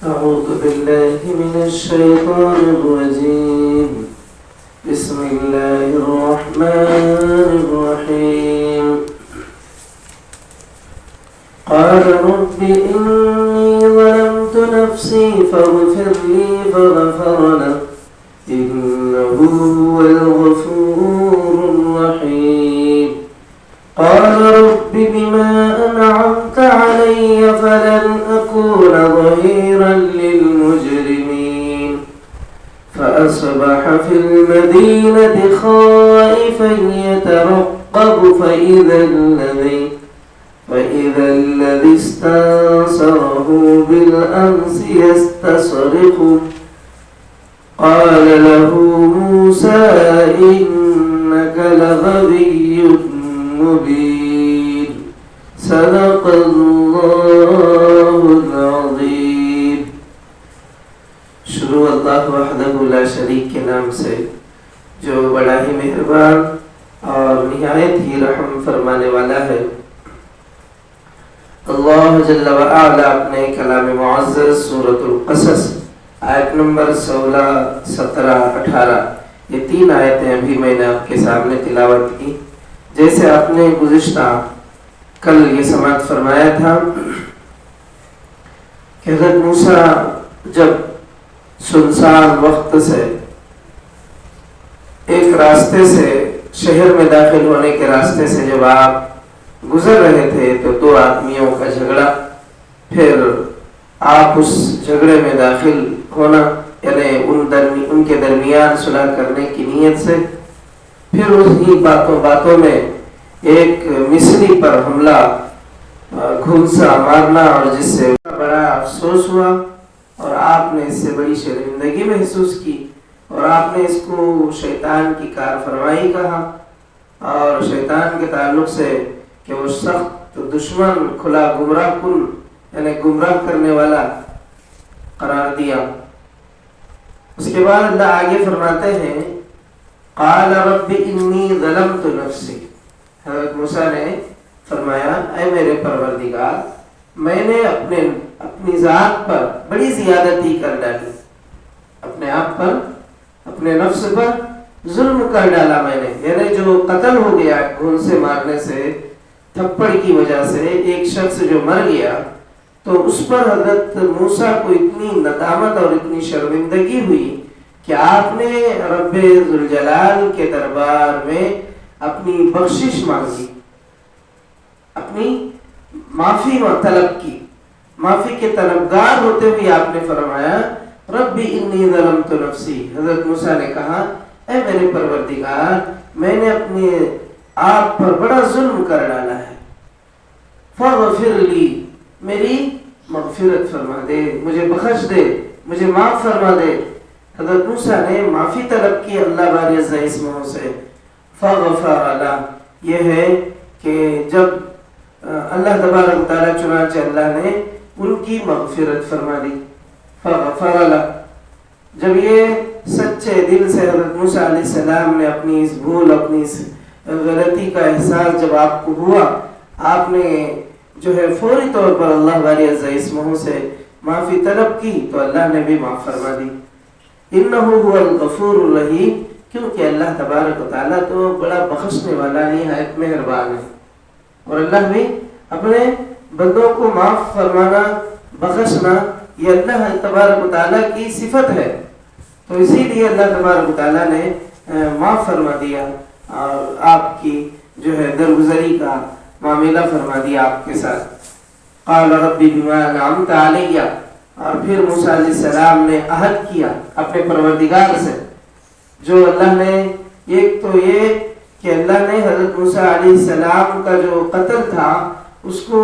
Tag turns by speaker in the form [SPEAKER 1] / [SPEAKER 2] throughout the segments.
[SPEAKER 1] أعوذ بالله من الشيطان الرجيم. بسم الله الرحمن الرحيم. قال رب إني ظلمت نفسي فاغفر لي فغفر له إنه هو الغفور الرحيم. قال رب بما أنعمت علي فلن أكون ظهيرا للمجرمين. فأصبح في المدينة خائفا يترقب فإذا الذي استنصره بالأمس يستصرخه قال له موسى إنك لغوي مبين. صدق الله العظیم. شروع اللہ وحدہ لا شریک کے نام سے جو بڑا ہی مہربان اور نہایت ہی رحم فرمانے والا ہے. اللہ جل وعلا اپنے کلام معزز سورۃ القصص آیت نمبر 16، 17، 18 یہ 3 آیتیں ابھی میں نے آپ کے سامنے تلاوت کی. جیسے آپ نے گزشتہ کل یہ سماعت فرمایا تھا کہ حضرت موسیٰ جب سنسان وقت سے ایک راستے سے شہر میں داخل ہونے کے راستے سے جب آپ گزر رہے تھے تو 2 آدمیوں کا جھگڑا، پھر آپ اس جھگڑے میں داخل ہونا یعنی ان کے درمیان صلح کرنے کی نیت سے، پھر اسی باتوں میں ایک مصری پر حملہ گھونسا مارنا، اور جس سے بڑا افسوس ہوا اور آپ نے اس سے بڑی شرمندگی محسوس کی اور آپ نے اس کو شیطان کی کار فرمائی کہا اور شیطان کے تعلق سے کہ وہ سخت دشمن، کھلا گمراہ کن یعنی گمراہ کرنے والا قرار دیا. اس کے بعد اللہ آگے فرماتے ہیں قال رب انی ظلمت نفسی. حضرت موسیٰ نے فرمایا اے میرے پروردگار میں نے اپنی ذات پر بڑی زیادتی کر ڈالی، اپنے آپ پر، اپنے نفس پر ظلم کر ڈالا میں نے. یعنی جو قتل ہو گیا گھون سے مارنے سے، تھپڑ کی وجہ سے ایک شخص جو مر گیا، تو اس پر حضرت موسیٰ کو اتنی ندامت اور اتنی شرمندگی ہوئی کہ آپ نے رب ذوالجلال کے دربار میں اپنی بخشش مانگی، اپنی معافی طلب کی. معافی کے طلبگار ہوتے ہوئے آپ نے فرمایا رب انی ظلمت نفسی. حضرت موسیٰ نے کہا اے میرے پروردگار میں نے اپنے آپ پر بڑا ظلم کر ڈالا ہے، فاغفر لی میری مغفرت فرما دے، مجھے بخش دے، مجھے معاف فرما دے. حضرت موسیٰ نے معافی طلب کی اللہ باری عز اسمہ سے. فغفر له یہ ہے کہ جب اللہ تبارک و تعالیٰ چنانچہ اللہ نے ان کی مغفرت فرما دی. فغفر له جب یہ سچے دل سے حضرت موسیٰ علیہ السلام نے اپنی اس بھول، اپنی اس غلطی کا احساس جب آپ کو ہوا، آپ نے جو ہے فوری طور پر اللہ باری عز اسمہ سے معافی طلب کی تو اللہ نے بھی معاف فرما دی. انہ هو الغفور الرحیم کیونکہ اللہ تبارک و تعالیٰ تو بڑا بخشنے والا نہایت مہربان ہے، اور اللہ بھی اپنے بندوں کو معاف فرمانا، بخشنا یہ اللہ تبارک و تعالیٰ کی صفت ہے. تو اسی لیے اللہ تبارک و تعالیٰ نے معاف فرما دیا اور آپ کی جو ہے درگزری کا معاملہ فرما دیا آپ کے ساتھ. قال رب بما انعمت علیہ. اور پھر موسیٰ علیہ السلام نے عہد کیا اپنے پروردگار سے، جو اللہ نے ایک تو یہ کہ اللہ نے حضرت موسیٰ علیہ السلام کا جو قتل تھا اس کو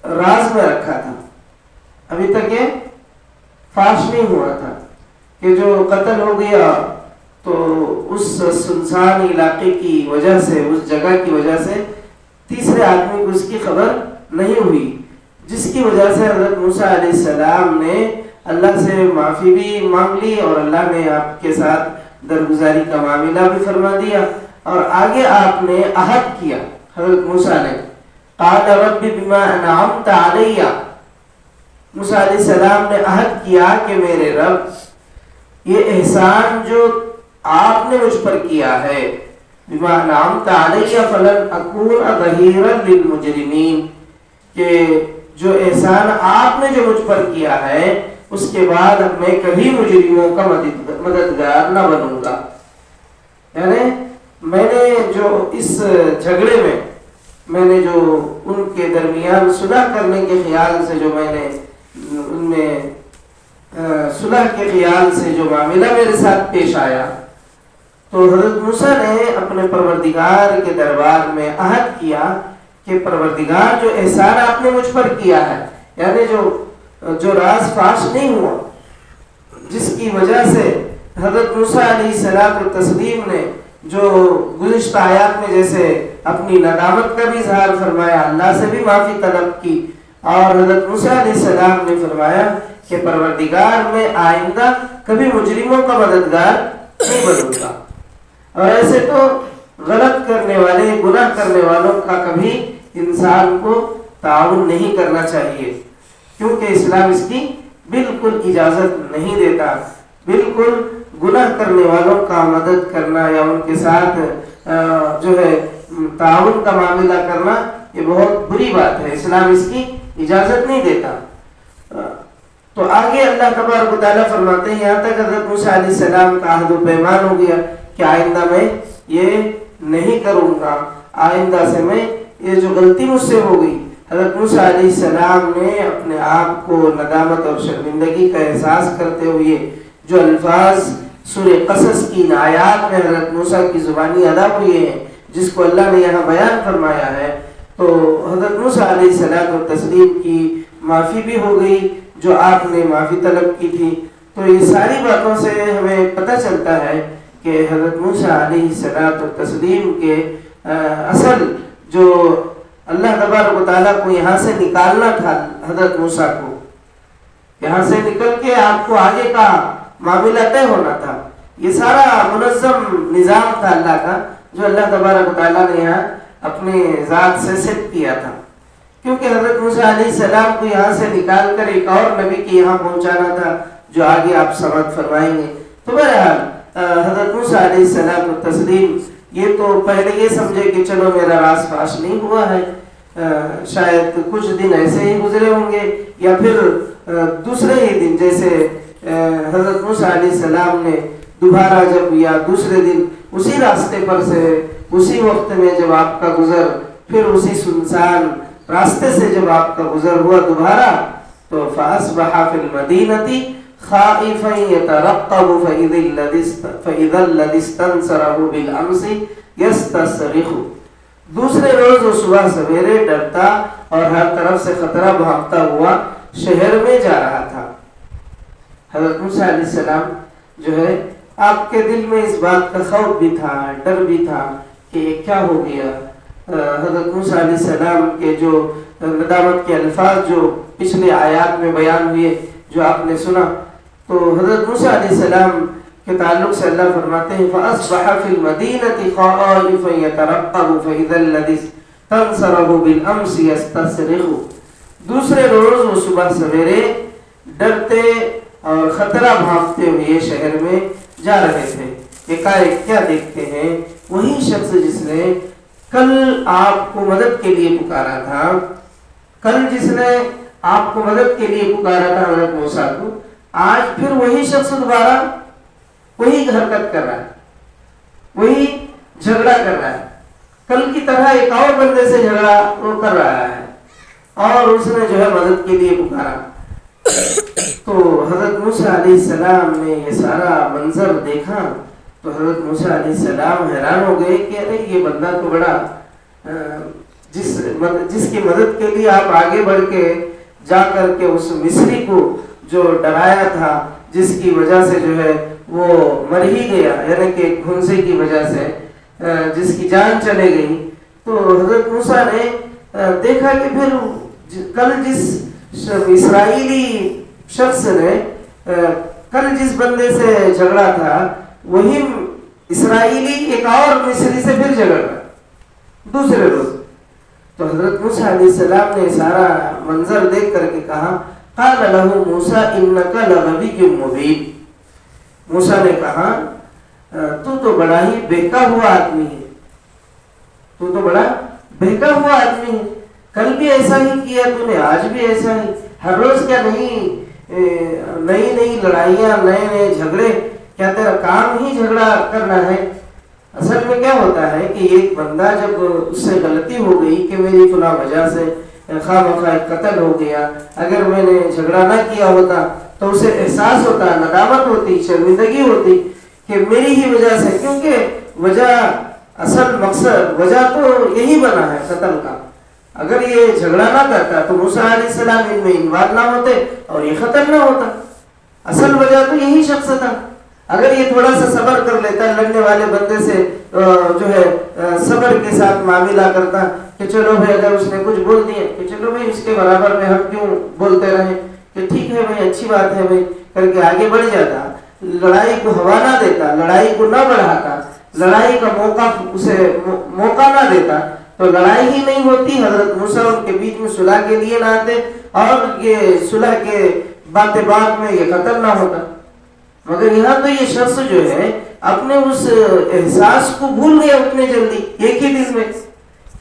[SPEAKER 1] راز میں رکھا تھا، ابھی تک یہ فاش نہیں ہوا تھا کہ جو قتل ہو گیا تو اس سنسان علاقے کی وجہ سے، اس جگہ کی وجہ سے تیسرے آدمی کو اس کی خبر نہیں ہوئی، جس کی وجہ سے حضرت موسیٰ علیہ السلام نے اللہ سے معافی بھی مانگ لی اور اللہ نے آپ کے ساتھ درگزاری کا معاملہ بھی فرما دیا. اور آگے آپ نے عہد کیا حضرت موسیٰ نے قال رب بما انعمت علیہ، موسیٰ علیہ السلام نے عہد کیا کہ میرے رب یہ احسان جو آپ نے مجھ پر کیا ہے بما انعمت علی فلن اکون ظہیرا للمجرمین، کہ جو احسان آپ نے جو مجھ پر کیا ہے اس کے بعد اب میں کبھی مجرموں کا مددگار نہ بنوں گا۔ یعنی میں نے جو اس جھگڑے میں نے جو ان کے درمیان صلح کرنے کے خیال سے جو میں نے ان میں صلح کے خیال سے جو معاملہ میرے ساتھ پیش آیا، تو حضرت موسیٰ نے اپنے پروردگار کے دربار میں عہد کیا کہ پروردگار جو احسان آپ نے مجھ پر کیا ہے، یعنی جو راز فاش نہیں ہوا، جس کی وجہ سے حضرت موسیٰ علیہ السلام نے جو گزشتہ آیات میں جیسے اپنی ندامت کا بھی اظہار فرمایا، اللہ سے بھی معافی طلب کی، اور حضرت موسیٰ علیہ السلام نے فرمایا کہ پروردگار میں آئندہ کبھی مجرموں کا مددگار نہیں بنوں گا۔ اور ایسے تو غلط کرنے والے، گناہ کرنے والوں کا کبھی انسان کو تعاون نہیں کرنا چاہیے، کیونکہ اسلام اس کی بالکل اجازت نہیں دیتا۔ بالکل گناہ کرنے والوں کا مدد کرنا یا ان کے ساتھ جو ہے تعاون کا معاملہ کرنا یہ بہت بری بات ہے، اسلام اس کی اجازت نہیں دیتا۔ تو آگے اللہ تبارک و تعالیٰ فرماتے ہیں یہاں تک حضرت موسیٰ علیہ السلام کا عہد و پیمان ہو گیا کہ آئندہ میں یہ نہیں کروں گا، آئندہ سے میں یہ جو غلطی مجھ سے ہو گئی۔ حضرت موسیٰ علیہ السلام نے اپنے آپ کو ندامت اور شرمندگی کا احساس کرتے ہوئے جو الفاظ سورہ قصص کی آیات میں حضرت موسیٰ کی زبانی ادا ہوئے ہیں، جس کو اللہ نے یہاں بیان فرمایا ہے، تو حضرت موسیٰ علیہ السلام کی معافی بھی ہو گئی جو آپ نے معافی طلب کی تھی۔ تو یہ ساری باتوں سے ہمیں پتہ چلتا ہے کہ حضرت موسیٰ علیہ السلام کے اصل جو اللہ تبارک و تعالیٰ کو یہاں سے نکالنا تھا، حضرت موسیٰ کو یہاں سے نکل کے آپ کو آگے کا معاملہ طے ہونا تھا، یہ سارا منظم نظام تھا اللہ کا جو اللہ تبارک و تعالیٰ نے یہاں اپنے ذات سے سیٹ کیا تھا، کیونکہ حضرت موسیٰ علیہ السلام کو یہاں سے نکال کر ایک اور نبی کے یہاں پہنچانا تھا جو آگے آپ سماعت فرمائیں گے۔ تو بہرحال حضرت موسیٰ علیہ السلام یہ تو پہلے یہ سمجھے کہ چلو میرا راز فاش نہیں ہوا ہے، شاید کچھ دن ایسے ہی گزرے ہوں گے، یا پھر دوسرے ہی دن جیسے حضرت موسیٰ علیہ السلام نے دوبارہ جب یا دوسرے دن اسی راستے پر سے اسی وقت میں جب آپ کا گزر، پھر اسی سنسان راستے سے جب آپ کا گزر ہوا دوبارہ، تو فَأَصْبَحَ فِي الْمَدِينَةِ خَائِفًا يَتَرَقَّبُ فَإِذَا الَّذِي اسْتَنصَرَهُ بِالْأَمْسِ يَسْتَصْرِخُ۔ دوسرے روز وہ صبح سویرے ڈرتا اور ہر طرف سے خطرہ بھانپتا ہوا شہر میں جا رہا تھا۔ حضرت موسیٰ علیہ السلام جو ہے آپ کے دل میں اس بات کا خوف بھی تھا، ڈر بھی تھا کہ یہ کیا ہو گیا۔ حضرت موسیٰ علیہ السلام کے جو ندامت کے الفاظ جو پچھلے آیات میں بیان ہوئے جو آپ نے سنا، تو حضرت موسیٰ علیہ السلام کے تعلق سے اللہ فرماتے ہیں فَأَصْبَحَ فِي الْمَدِينَةِ خَائِفًا يَتَرَقَّبُ فَإِذَا الَّذِي اسْتَنصَرَهُ بِالْأَمْسِ يَسْتَصْرِخُ۔ دوسرے روز وہ صبح سویرے ڈرتے اور خطرہ بھانپتے ہوئے شہر میں جا رہے تھے، ایک کیا دیکھتے ہیں، وہی شخص جس نے کل آپ کو مدد کے لیے پکارا تھا، کل جس نے آپ کو مدد کے لیے پکارا تھا حضرت موسیٰ کو، آج پھر وہی شخص دوبارہ وہی حرکت کر رہا ہے، وہی جھگڑا کر رہا ہے، کل کی طرح ایک اور بندے سے جھگڑا وہ کر رہا ہے، اور اس نے جو ہے مدد کے لیے پکارا۔ تو حضرت موسیٰ علیہ السلام نے یہ سارا منظر دیکھا تو حضرت موسیٰ علیہ السلام حیران ہو گئے کہ ارے یہ بندہ تو بڑا جس کی مدد کے لیے آپ آگے بڑھ کے جا کر کے اس مصری کو جو ڈرایا تھا، جس کی وجہ سے جو ہے وہ مر ہی گیا، یعنی کہ گھنسے کی وجہ سے جس کی جان چلے گئی، تو حضرت موسیٰ نے دیکھا کہ پھر کل جس اسرائیلی شخص نے کل جس بندے سے جھگڑا تھا وہی اسرائیلی ایک اور مصری سے پھر جھگڑ رہا دوسرے روز۔ تو حضرت موسیٰ علیہ السلام نے سارا منظر دیکھ کر کے کہا قال له موسیٰ انک لغوی مبین، موسیٰ نے کہا تو تو بڑا ہی بہکا ہوا آدمی ہے، تو تو بڑا بہکا ہوا آدمی ہے، کل بھی ایسا ہی کیا تو نے، آج بھی ایسا ہی، ہر روز کیا نئی نئی لڑائیاں، نئے نئے جھگڑے، کیا تیرا کام ہی جھگڑا کرنا ہے؟ اصل میں کیا ہوتا ہے کہ ایک بندہ جب اس سے غلطی ہو گئی کہ میری فلاں وجہ سے خواہ مخواہ قتل ہو گیا، اگر میں نے جھگڑا نہ کیا ہوتا تو اسے احساس ہوتا، ندامت ہوتی، شرمندگی ہوتی کہ میری ہی وجہ سے، کیونکہ وجہ، اصل مقصد، وجہ تو یہی بنا ہے قتل کا۔ اگر یہ جھگڑا نہ کرتا تو موسیٰ علیہ السلام ان میں انوالو نہ ہوتے اور یہ قتل نہ ہوتا، اصل وجہ تو یہی شخص تھا۔ اگر یہ تھوڑا سا صبر کر لیتا، لڑنے والے بندے سے جو ہے صبر کے ساتھ معاملہ کرتا کہ چلو بھائی اگر اس نے کچھ بول دیا کہ چلو بھائی اس کے برابر میں ہم کیوں بولتے رہیں، کہ ٹھیک ہے بھائی اچھی بات ہے بھائی کر کے آگے بڑھ جاتا، لڑائی کو ہوا نہ دیتا، لڑائی کو نہ بڑھاتا، لڑائی کا موقع نہ دیتا تو لڑائی ہی نہیں ہوتی، حضرت موسیٰ ان کے بیچ میں صلح کے لیے نہ آتے اور یہ صلح کے بات میں یہ قتل نہ ہوتا۔ مگر یہاں تو یہ شخص جو ہے اپنے اس احساس کو بھول گیا اتنے جلدی، ایک ہی دن میں،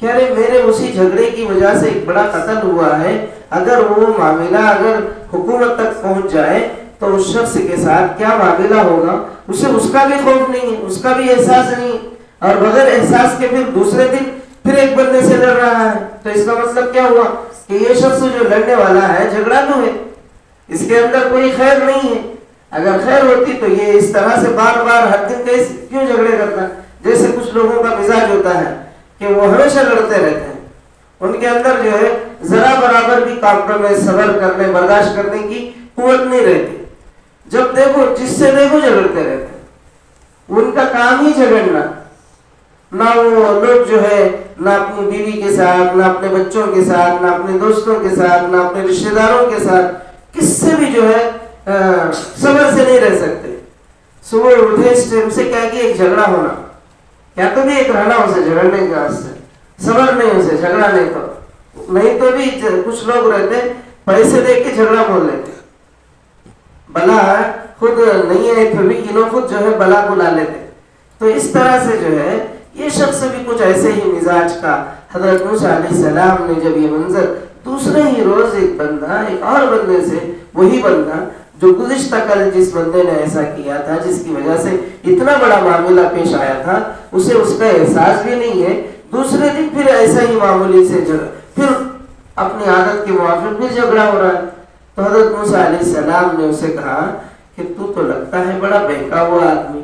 [SPEAKER 1] کہ ارے میرے اسی جھگڑے کی وجہ سے ایک بڑا قتل ہوا ہے، اگر وہ معاملہ اگر حکومت تک پہنچ جائے تو اس شخص کے ساتھ کیا معاملہ ہوگا، اسے اس کا بھی خوف نہیں ہے، اس کا بھی احساس نہیں ہے، اور بغیر احساس کے پھر دوسرے دن پھر ایک بندے سے لڑ رہا ہے، تو اس کا مطلب کیا ہوا کہ یہ شخص جو لڑنے والا ہے جھگڑالو ہے، اس کے اندر کوئی خیر نہیں ہے۔ اگر خیر ہوتی تو یہ اس طرح سے بار بار ہر دن کیوں جھگڑے کرتا؟ جیسے کچھ لوگوں کا مزاج ہوتا ہے کہ وہ ہمیشہ لڑتے رہتے ہیں، ان کے اندر جو ہے ذرا برابر بھی کمپرومائز، صبر کرنے، برداشت کرنے کی قوت نہیں رہتی، جب دیکھو جس سے دیکھو جھگڑتے رہتے ہیں، ان کا کام ہی جھگڑنا، نہ وہ لوگ جو ہے نہ اپنی بیوی کے ساتھ، نہ اپنے بچوں کے ساتھ، نہ اپنے دوستوں کے ساتھ، نہ اپنے رشتہ داروں کے ساتھ، کس سے بھی جو ہے صبر سے نہیں رہ سکتے۔ صبح اٹھے اس ٹائم سے کیا کہ ایک جھگڑا ہونا، کیا تو بھی ایک رہنا اسے جھگڑنے کے واسطے، صبر نہیں اسے جھگڑا نہیں تو بھی کچھ لوگ رہتے پیسے دے کے جھگڑا بول لیتے، بلا خود نہیں ہے پھر بھی انہوں خود جو ہے بلا کو لا لیتے۔ تو اس طرح سے جو ہے یہ شخص بھی کچھ ایسے ہی مزاج کا، حضرت موسیٰ علیہ السلام نے جب یہ منظر، دوسرے ہی روز ایک بندہ ایک اور بندے سے، وہی بندہ جو گزشتہ کل جس بندے نے ایسا کیا تھا، جس کی وجہ سے اتنا بڑا معاملہ پیش آیا تھا، اسے اس کا احساس بھی نہیں ہے، دوسرے دن پھر ایسا ہی معمولی سے پھر اپنی عادت کے موافق پھر جھگڑا ہو رہا ہے۔ تو حضرت موسیٰ علیہ السلام نے اسے کہا کہ تو لگتا ہے بڑا بہکا ہوا آدمی۔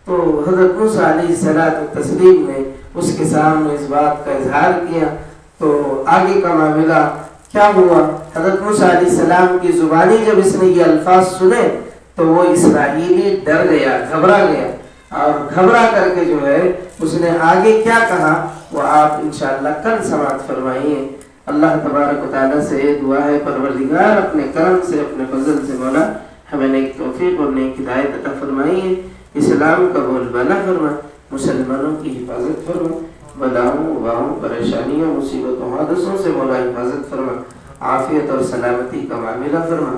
[SPEAKER 1] تو حضرت موسیٰ علیہ السلام نے اس کے سامنے اس بات کا اظہار کیا۔ تو آگے کا معاملہ کیا ہوا؟ حضرت موسیٰ علیہ السلام کی زبانی جب اس نے یہ الفاظ سنے تو وہ اسرائیلی ڈر گیا، گھبرا گیا، اور گھبرا کر کے جو ہے اس نے آگے کیا کہا وہ آپ انشاءاللہ کل سماعت فرمائیے۔ اللہ تبارک و تعالیٰ سے دعا ہے پروردگار اپنے کرم سے، اپنے فضل سے مولا ہمیں نیک توفیق اور نیک ہدایت عطا فرمائیے، اسلام کا بول بالا فرما، مسلمانوں کی حفاظت فرما، بلاؤں وباؤں پریشانیوں مصیبتوں حادثوں سے مولا حفاظت فرما، عافیت اور سلامتی کا معاملہ فرما،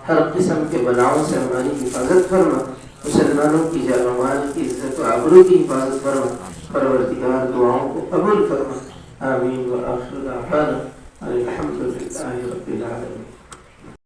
[SPEAKER 1] ہر قسم کے بلاؤں سے ہماری حفاظت فرما، مسلمانوں کی جان و مال کی عزت و آبرو کی حفاظت فرما، پروردگار دعاؤں کو قبول فرما، آمین۔ وآخر دعوانا الحمد للہ رب العالمین۔